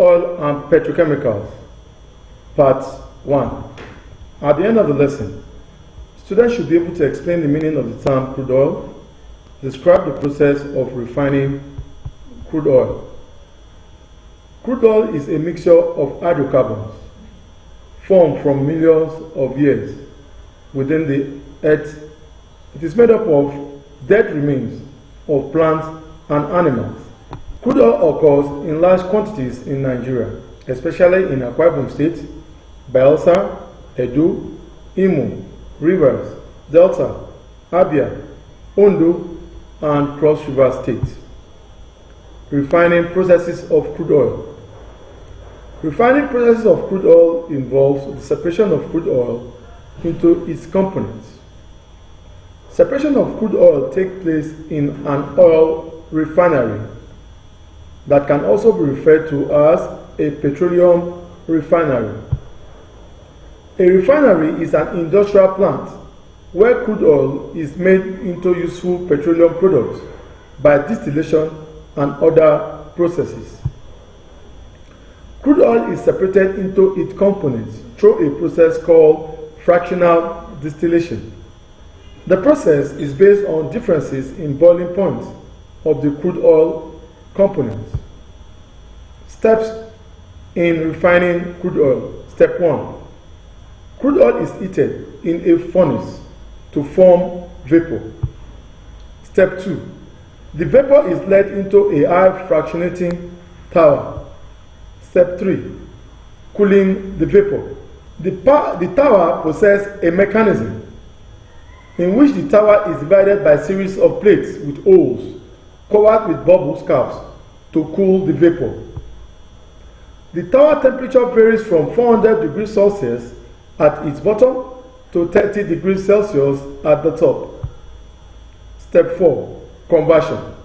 oil and petrochemicals. Part 1. At the end of the lesson, students should be able to explain the meaning of the term crude oil, describe the process of refining crude oil. Crude oil is a mixture of hydrocarbons formed from millions of years within the earth. It is made up of dead remains of plants and animals. Crude oil occurs in large quantities in Nigeria, especially in Akwa Ibom State, Bayelsa, Edo, Imo, Rivers, Delta, Abia, Ondo, and Cross River State. Refining processes of crude oil. Refining processes of crude oil involves the separation of crude oil into its components. Separation of crude oil takes place in an oil refinery that can also be referred to as a petroleum refinery. A refinery is an industrial plant where crude oil is made into useful petroleum products by distillation and other processes. Crude oil is separated into its components through a process called fractional distillation. The process is based on differences in boiling points of the crude oil components. Steps in refining crude oil. Step 1. Crude oil is heated in a furnace to form vapor. Step 2. The vapor is led into a high fractionating tower. Step 3. Cooling the vapor. The tower possesses a mechanism in which the tower is divided by a series of plates with holes covered with bubble caps to cool the vapor. The tower temperature varies from 400 degrees Celsius at its bottom to 30 degrees Celsius at the top. Step 4. Conversion.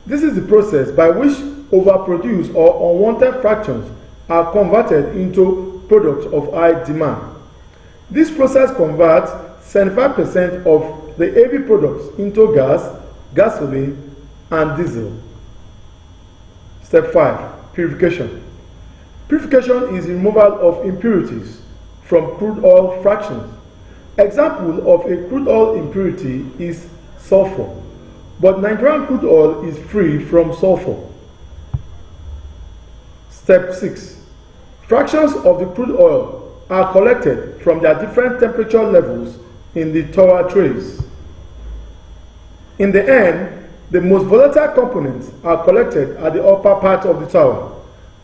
This is the process by which overproduced or unwanted fractions are converted into products of high demand. This process converts 75% of the heavy products into gas, gasoline, and diesel. Step 5. Purification. Purification is the removal of impurities from crude oil fractions. Example of a crude oil impurity is sulfur, but Nigerian crude oil is free from sulfur. Step 6. Fractions of the crude oil are collected from their different temperature levels in the tower trays. In the end, the most volatile components are collected at the upper part of the tower,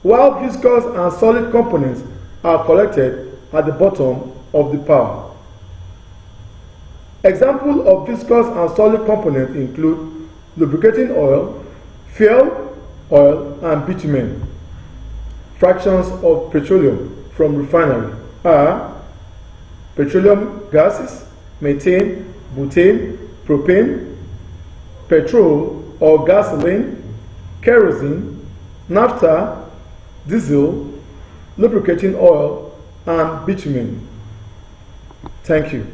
while viscous and solid components are collected at the bottom of the tower. Examples of viscous and solid components include lubricating oil, fuel oil, and bitumen. Fractions of petroleum from refinery are petroleum gases, methane, butane, propane, petrol or gasoline, kerosene, naphtha, diesel, lubricating oil, and bitumen. Thank you.